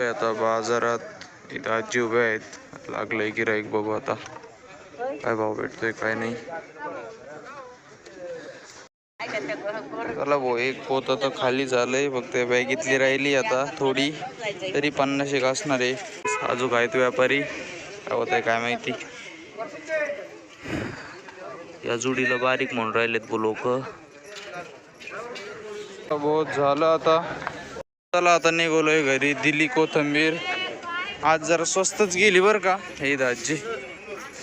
आता बाजारात इथं आजी उभे आहेत, लागलंय गिराईक. बघू आता काय भाव भेटतोय काय नाही. चला भाऊ, एक पोत तर खाली झालंय, फक्त बॅगीतली राहिली आता थोडी, तरी 50 एक असणार आहे. अजून आहेत व्यापारी, काय होत आहे काय माहिती. या जुडीला बारीक म्हणून राहिलेत लोक. बहुत झालं आता. चला आता निघालोय घरी. दिली कोथंबीर आज जरा स्वस्तच गेली बरं का. हे दाजी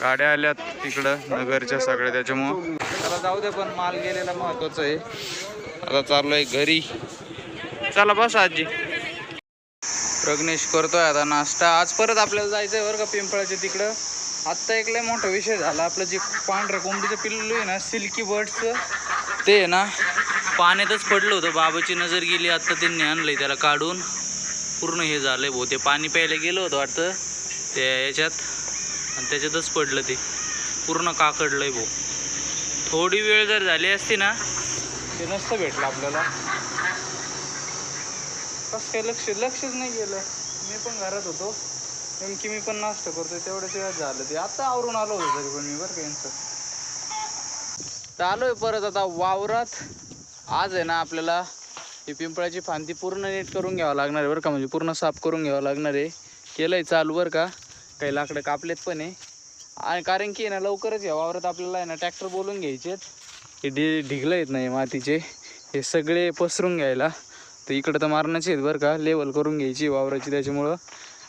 गाड्या आल्यात तिकडं नगरच्या सगळ्या, त्याच्यामुळं त्याला जाऊ दे, पण माल गेलेला महत्वाचं आहे. आता चाललोय घरी. चला बस आजी. प्रग्नेश करतोय आता नाश्ता. आज परत आपल्याला जायचंय बरं का पिंपळाच्या तिकडं. आत्ता एक लय मोठा विषय झाला. आपलं जे पांढऱ्या कोंबडीचं पिल्लू आहे ना, सिल्की बर्डचं, ते आहे ना पाण्यातच पडलं होतं. बाबाची नजर गेली, आत्ता त्यांनी आणलंय त्याला काढून. पूर्ण हे झालंय भाऊ. ते पाणी प्यायला गेलं होतं वाटतं त्या याच्यात, आणि त्याच्यातच पडलं. ते पूर्ण काकडलंय भाऊ. थोडी वेळ जर झाली असती ना, ते नसतं भेटलं आपल्याला. कसं काय लक्षच नाही गेलं. मी पण घरात होतो नेमकी, मी पण नाश्ता करतोय तेवढ्याच वेळात झालं ते. आता आवरून आलो होतो तरी पण मी बरं का यांचं. तर आलोय परत आता वावरात. आज आहे ना आपल्याला ही पिंपळाची फांदी पूर्ण नीट करून घ्यावं लागणार आहे बरं का. म्हणजे पूर्ण साफ करून घ्यावं लागणार आहे. केलंय चालू बरं का. काही लाकडं कापलेत पण आहे. आणि कारण की ना लवकरच या वावरात आपल्याला आहे ना ट्रॅक्टर बोलून घ्यायचेत. हे ढिगलं येत नाही मातीचे, हे सगळे पसरून घ्यायला. तर इकडं तर मारण्याचे आहेत बरं का, लेवल करून घ्यायची वावराची. त्याच्यामुळं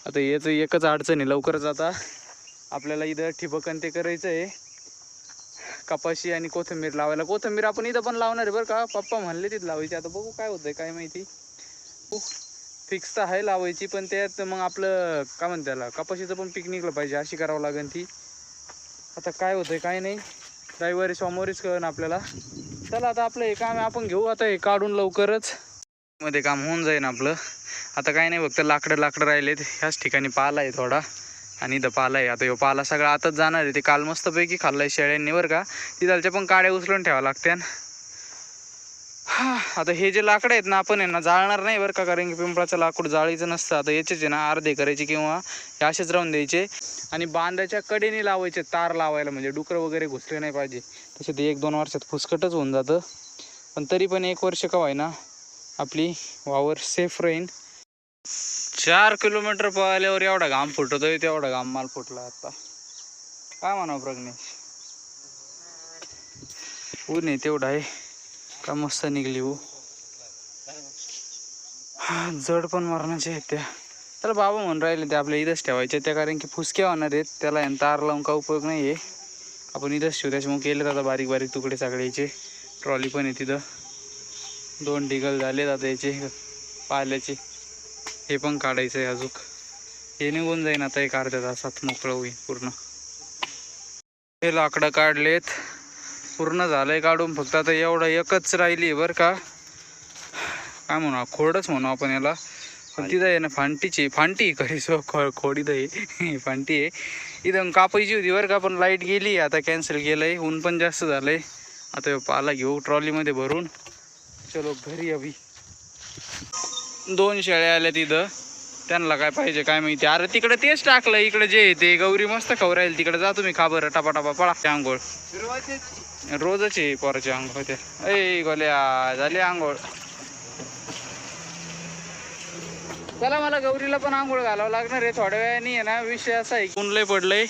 आता याचं एकच अडचण आहे, लवकरच आता आपल्याला इथं ठिबकन ते करायचं आहे. कपाशी आणि कोथिंबीर लावायला. कोथिंबीर आपण इथं पण लावणार आहे बरं का. पप्पा म्हणले तिथं लावायची. आता बघू काय होतंय काय माहिती. फिक्स तर आहे लावायची, पण त्यात मग आपलं काय म्हणते त्याला, कपाशीचं पण पीक निघलं पाहिजे, अशी करावं लागेल ती. आता काय होतंय काय नाही, रविवारी सोमवारीच कळन आपल्याला. चला आता आपलं हे काम आपण घेऊ आता, हे काढून लवकरच मध्ये काम होऊन जाईल आपलं. आता काय नाही, फक्त लाकडं राहिलेत. ह्याच ठिकाणी पाला आहे थोडा, आणि इथं पाला आहे. आता ह्यो पाला सगळा आताच जाणार आहे. ते काल मस्तपैकी खाल्लाय शेळ्यांनी बरं का. तिथालच्या पण काड्या उचलून ठेवावं लागत्या. आता हे जे लाकडं आहेत ना, आपण यांना जाळणार नाही बरं का, कारण की पिंपळाचं लाकूड जाळीचं नसतं. आता याचेच आहे ना अर्धे करायचे, किंवा हे असेच राहून द्यायचे. आणि बांधाच्या कडेने लावायचे, तार लावायला, म्हणजे डुकरं वगैरे घुसले नाही पाहिजे. तसे ते 1-2 वर्षात फुसकटच होऊन जातं. पण तरी पण 1 वर्ष का व्हायना आपली वावर सेफ राहीन. 4 किलोमीटर पळाल्यावर एवढा घाम फुटतोय, तेवढा घाम माल फुटला आता. काय म्हणावं प्रज्ञेश, ऊन आहे तेवढा आहे का. मस्त निघली हो. जड पण मारण्याचे आहेत त्या. त्याला बाबा म्हणून राहिले ते आपल्या इथंच ठेवायचे त्या, कारण की फुसक्या होणार आहेत त्याला. तार लावून का उपयोग नाही आहे. आपण इथंच ठेवू. त्याच्यामुळे केलेत आता बारीक बारीक तुकडे सगळ्याचे. ट्रॉली पण आहे तिथं. 2 ढिगल झालेत आता याचे पाल्याचे. हे पण काढायचं आहे अजून. हे निघून जाईन आता 1 अर्ध्या तासात, मोकळं होईल पूर्ण. हे लाकडं काढलेत, पूर्ण झालंय काढून. फक्त आता एवढा एकच राहिली आहे बरं का. काय म्हणू, खोडच म्हणू आपण याला. पण तिथं आहे ना फांटी कधीसो खोडी तर आहे फांटी आहे. इथं कापायची होती बरं का, पण लाईट गेली, आता कॅन्सल केलंय. ऊन पण जास्त झालंय. आता पाला घेऊ ट्रॉलीमध्ये भरून. चलो घरी अभी. 2 शेळ्या आल्या तिथं, त्यांना काय पाहिजे काय माहिती. अरे तिकडे तेच टाकलं, इकडे जे ते गौरी मस्त खाऊ राहील. तिकडे जा तुम्ही, खा बरं टपा पळा. आंघोळ रोजच आहे पोराची आंघोळ होते. ऐ गोल्या झाली आंघोळ. चला मला गौरीला पण आंघोळ घालावं लागणार आहे थोड्या वेळाने. आहे ना विषय असा आहे, ऊन लय पडलंय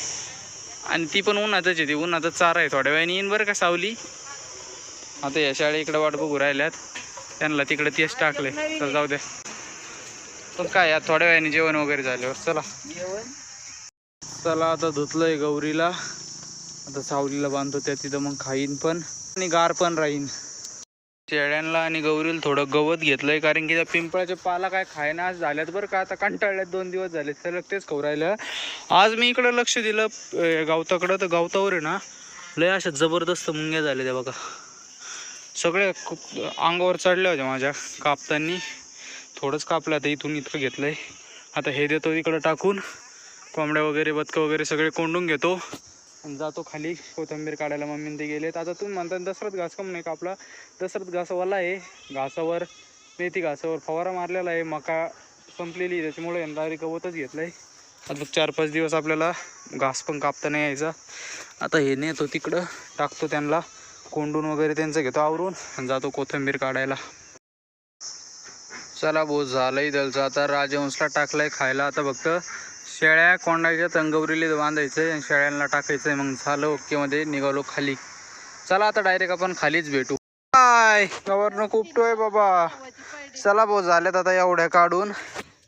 आणि ती पण उन्हातच आहे. ती उन्हातच चारा आहे. थोड्या वेळाने येईन बरं का सावली. आता या शाळे इकडे वाट बघू राहिल्यात, त्यांना तिकडे तेच टाकले. तर जाऊ द्या. पण काय यात थोड्या वेळाने जेवण वगैरे झाल्यावर. चला आता धुतलंय गौरीला, आता सावलीला बांधतो त्या तिथं, मग खाईन पण आणि गार पण राहीन. शेळ्यांना आणि गौरीला थोडं गवत घेतलंय, कारण की त्या पिंपळाच्या पाला काय खायना झाल्यात बरं का. आता कंटाळल्यात, 2 दिवस झाले सलग तेच खाऊ राहिलं. आज मी इकडं लक्ष दिलं गावताकडं, तर गावतावर आहे ना लय अशा जबरदस्त मुंग्या झाल्या त्या बघा. सगळे अंगावर चढल्या होत्या माझ्या कापतानी. थोडंच कापलं, आता इथून इतकं घेतलंय. आता हे देतो इकडं टाकून. कोंबड्या वगैरे बदकं वगैरे सगळे कोंडून घेतो आणि जातो खाली कोथिंबीर काढायला. मम्मीने ते गेलेत. आता तुम्ही म्हणता दसरथ घास कम नाही कापला. दसरथ घासावाला आहे. घासावर मेथी घासावर फवारा मारलेला आहे. मका संपलेली, त्याच्यामुळे डायरेक्ट गवतच घेतलंय. आता 4-5 दिवस आपल्याला घास पण कापता नाही यायचा. आता हे नेतो तिकडं, टाकतो त्यांना कोंडून वगैरे, त्यांचं घेतो आवरून आणि जातो कोथिंबीर काढायला. चला भाऊ, झालंय दलचं. आता राजहंसला टाकलंय खायला. आता फक्त शेळ्या कोंडायच्या, तंगवरीला बांधायचंय आणि शेळ्यांना टाकायचंय. मग झालं ओके मध्ये, निघालो खाली. चला आता डायरेक्ट आपण खालीच भेटू. काय गव्हर्नर खूपटोय बाबा. चला भाऊ, झाल्यात आता एवढ्या काढून.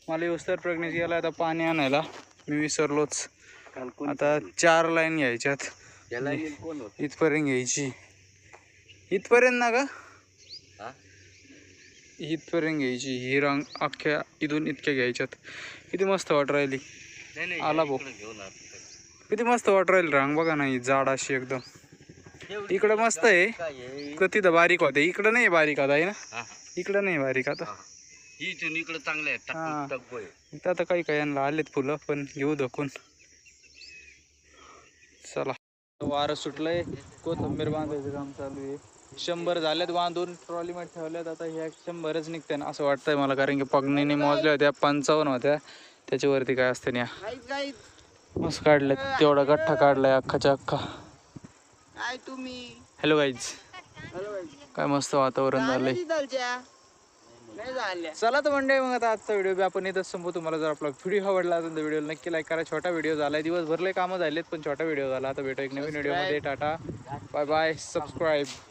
मला युस्तर प्रेग्नेन्सी गेला आता पाणी आणायला, मी विसरलोच. आता 4 लाईन घ्यायच्यात, इथपर्यंत घ्यायची. इथपर्यंत ना ग, इथपर्यंत घ्यायची. ही रांग अख्ख्या इथून इतक्या घ्यायच्यात. किती मस्त वाट राहिली. आला भाऊ, किती मस्त वाट राहिली रांग बघा ना, ही जाड अशी एकदम. इकडं मस्त आहे, तिथं बारीक होते. इकडं नाही बारीक आता आहे ना, इकडं नाही बारीक आता. इकडे चांगले आहेत. आता काही काही यांना आलेत फुलं, पण घेऊ दखून. चला, वारं सुटलंय, कोथिंबीर बांधायचं काम चालू आहे. 100 झाल्यात बांधून, ट्रॉलीमध्ये ठेवल्यात. आता ह्या 100च निघते ना असं वाटतंय मला, कारण की पगणीने मोजल्या होत्या 55 होत्या. त्याच्यावरती काय असते ना, मस्त काढल्यात. तेवढा गठ्ठा काढलाय अख्खाच्या अख्खा. हॅलो गाईज, काय मस्त वातावरण झालंय. चला तर मंडळी, मग आता आजचा व्हिडिओ बी आपण इथंच संपू. तुम्हाला जर आपला व्हिडिओ आवडला असेल तर व्हिडिओ नक्की लाईक करा. छोटा व्हिडिओ झालाय, दिवस भरले कामं झालेत, पण छोटा व्हिडिओ झाला. आता भेटू एक नवीन व्हिडिओ मध्ये. Ta-ta, bye bye, subscribe.